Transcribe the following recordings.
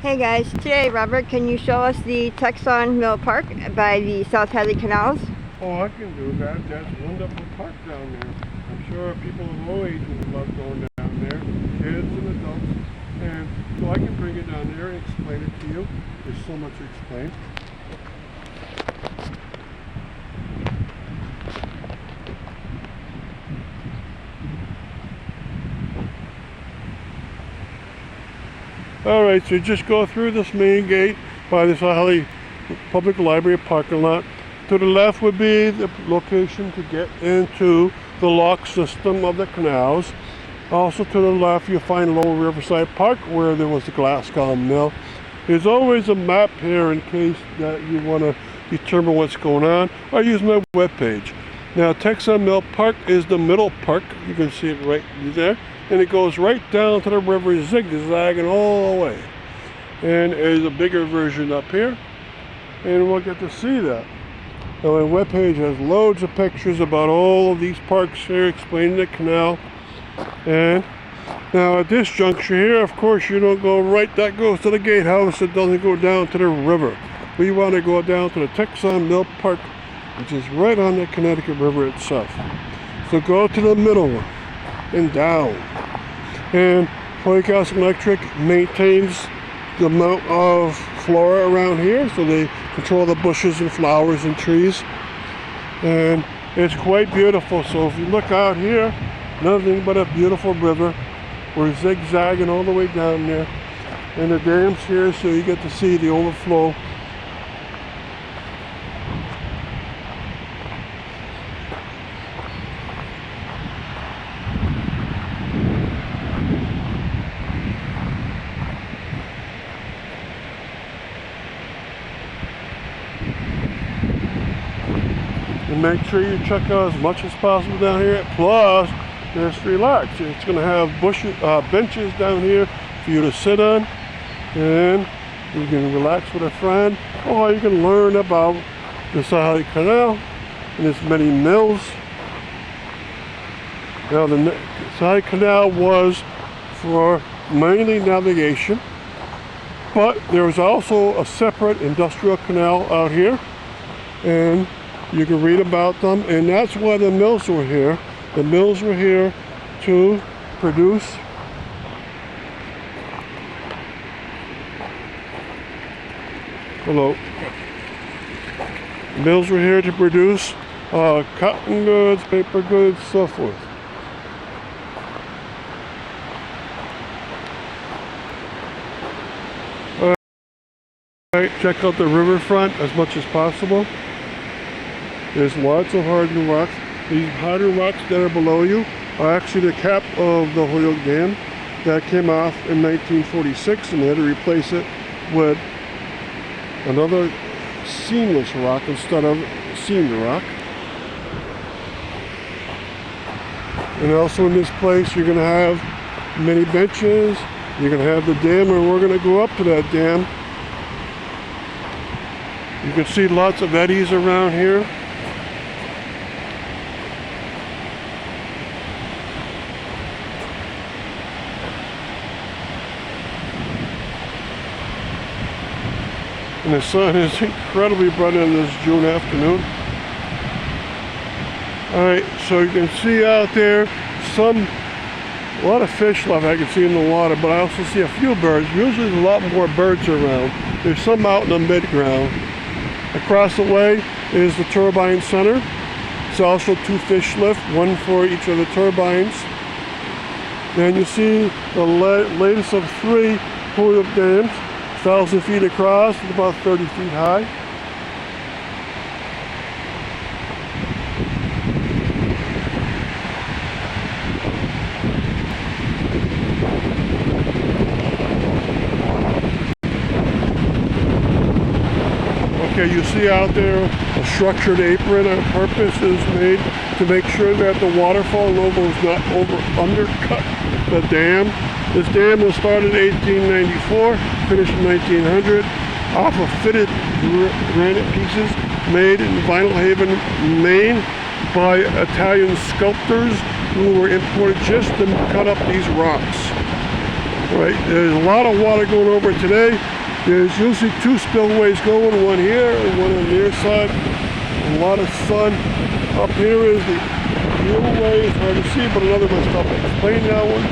Hey guys, today Robert, can you show us the Texon Mill Park by the South Hadley Canals? Oh, I can do that. That's a wonderful park down there. I'm sure people of all ages love going down there, kids and adults. And so I can bring it down there and explain it to you. There's so much to explain. Alright, so just go through this main gate by this Hadley Public Library parking lot. To the left would be the location to get into the lock system of the canals. Also to the left you'll find Lower Riverside Park where there was the Glasgow Mill. There's always a map here in case that you want to determine what's going on, or use my webpage. Now Texon Mill Park is the middle park. You can see it right there. And it goes right down to the river, zigzagging all the way. And there's a bigger version up here, and we'll get to see that. Now my webpage has loads of pictures about all of these parks here, explaining the canal. And now at this juncture here, of course, you don't go right, that goes to the gatehouse, it doesn't go down to the river. We want to go down to the Texon Mill Park, which is right on the Connecticut River itself. So go to the middle one and down. And Hoyok Gas Electric maintains the amount of flora around here, so they control the bushes and flowers and trees. And it's quite beautiful. So if you look out here, nothing but a beautiful river. We're zigzagging all the way down there. And the dam's here, so you get to see the overflow. And make sure you check out as much as possible down here. Plus, just relax. It's going to have benches down here for you to sit on, and you can relax with a friend, or you can learn about the Hadley Canal and its many mills. Now, the Hadley Canal was for mainly navigation, but there was also a separate industrial canal out here, and you can read about them, and that's why the mills were here. The mills were here to produce The mills were here to produce cotton goods, paper goods, so forth. Alright, check out the riverfront as much as possible. There's lots of hardened rocks. These hardened rocks that are below you are actually the cap of the Hoyok Dam that came off in 1946, and they had to replace it with another seamless rock instead of seamed rock. And also in this place you're going to have many benches. You're going to have the dam, and we're going to go up to that dam. You can see lots of eddies around here. And the sun is incredibly bright on this June afternoon. Alright, so you can see out there a lot of fish life I can see in the water, but I also see a few birds. Usually there's a lot more birds around. There's some out in the mid-ground. Across the way is the turbine center. It's also 2 fish lift, 1 for each of the turbines. And you see the latest of 3 Hoyok dams. 1,000 feet across and about 30 feet high. Okay, you see out there a structured apron on purpose is made to make sure that the waterfall level is not undercut the dam. This dam was started in 1894, finished in 1900, off of fitted granite pieces made in Vinyl Haven, Maine, by Italian sculptors who were imported just to cut up these rocks. Right, there's a lot of water going over it today. There's usually two spillways going, one here and one on their side. A lot of sun. Up here is the spillway. It's hard to see, but another one stop explaining that one.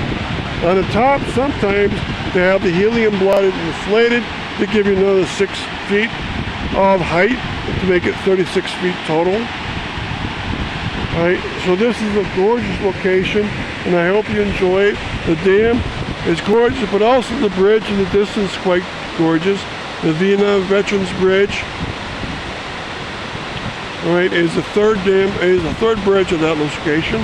On the top, sometimes they have the helium blooded and inflated to give you another 6 feet of height to make it 36 feet total. Alright, so this is a gorgeous location, and I hope you enjoy it. The dam is gorgeous, but also the bridge in the distance is quite gorgeous. The Vietnam Veterans Bridge. Alright, is the third bridge of that location.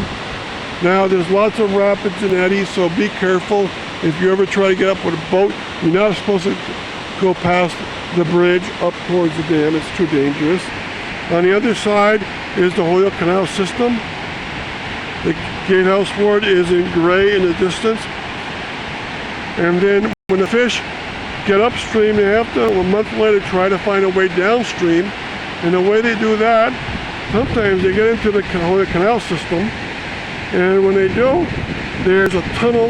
Now there's lots of rapids and eddies, so be careful. If you ever try to get up with a boat, you're not supposed to go past the bridge up towards the dam. It's too dangerous. On the other side is the Hoyle Canal system. The gatehouse fort is in gray in the distance. And then when the fish get upstream, they have to, a month later, try to find a way downstream. And the way they do that, sometimes they get into the Hoyle Canal system. And when they do, there's a tunnel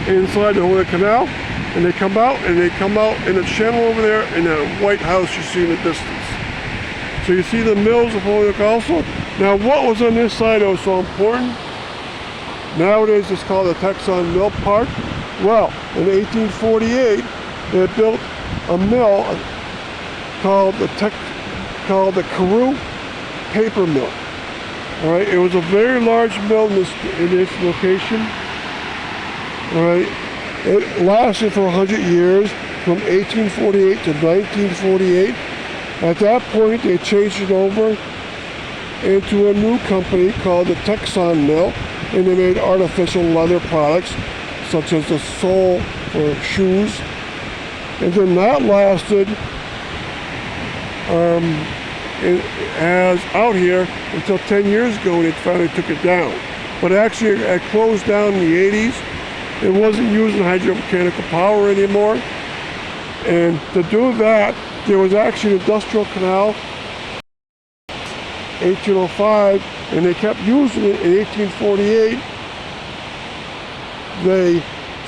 inside the Hadley Canal, and they come out in a channel over there in that white house you see in the distance. So you see the mills of Holyoke also. Now what was on this side that was so important? Nowadays it's called the Texon Mill Park. Well, in 1848 they built a mill called the Carew Paper Mill. All right, it was a very large mill in this location. All right, it lasted for 100 years, from 1848 to 1948. At that point, they changed it over into a new company called the Texon Mill, and they made artificial leather products, such as the sole for shoes. And then that lasted as out here until 10 years ago when it finally took it down. But actually it closed down in the 80s. It wasn't using hydromechanical power anymore. And to do that, there was actually an industrial canal, 1805, and they kept using it in 1848. They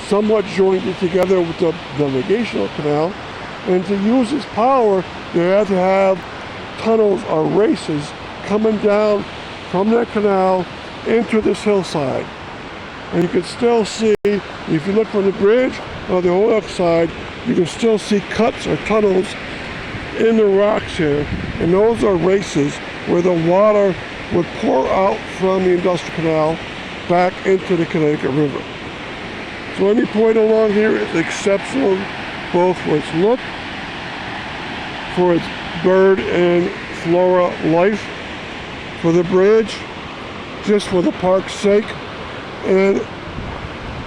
somewhat joined it together with the navigational canal, and to use its power, they had to have tunnels or races coming down from that canal into this hillside. And you can still see, if you look from the bridge on the Holyoke side, you can still see cuts or tunnels in the rocks here. And those are races where the water would pour out from the industrial canal back into the Connecticut River. So any point along here is exceptional, both for its look, for its bird and flora life, for the bridge, just for the park's sake. And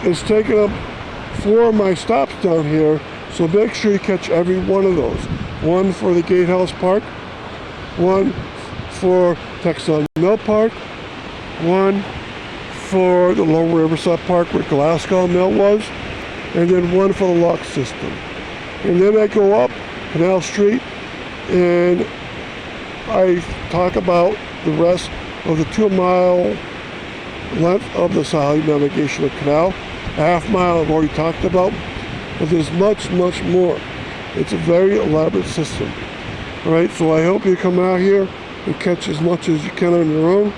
it's taken up 4 of my stops down here, so make sure you catch every one of those. One for the Gatehouse Park, one for Texon Mill Park, one for the Lower Riverside Park where Glasgow Mill was, and then one for the lock system. And then I go up Canal Street and I talk about the rest of the 2-mile length of the Hadley Navigational Canal. A half-mile I've already talked about, but there's much, much more. It's a very elaborate system. All right, so I hope you come out here and catch as much as you can on your own.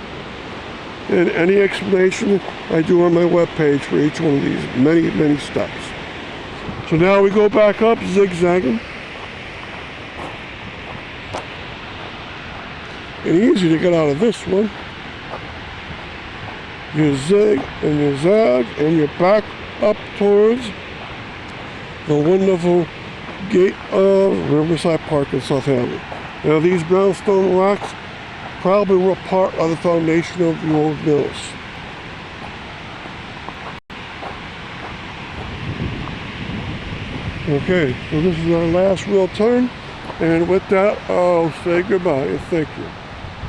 And any explanation I do on my webpage for each one of these many, many steps. So now we go back up, zigzagging. And easy to get out of this one. You zig and you zag and you're back up towards the wonderful gate of Riverside Park in South Hadley. Now these brownstone rocks probably were part of the foundation of the old mills. Okay, so this is our last real turn, and with that I'll say goodbye and thank you.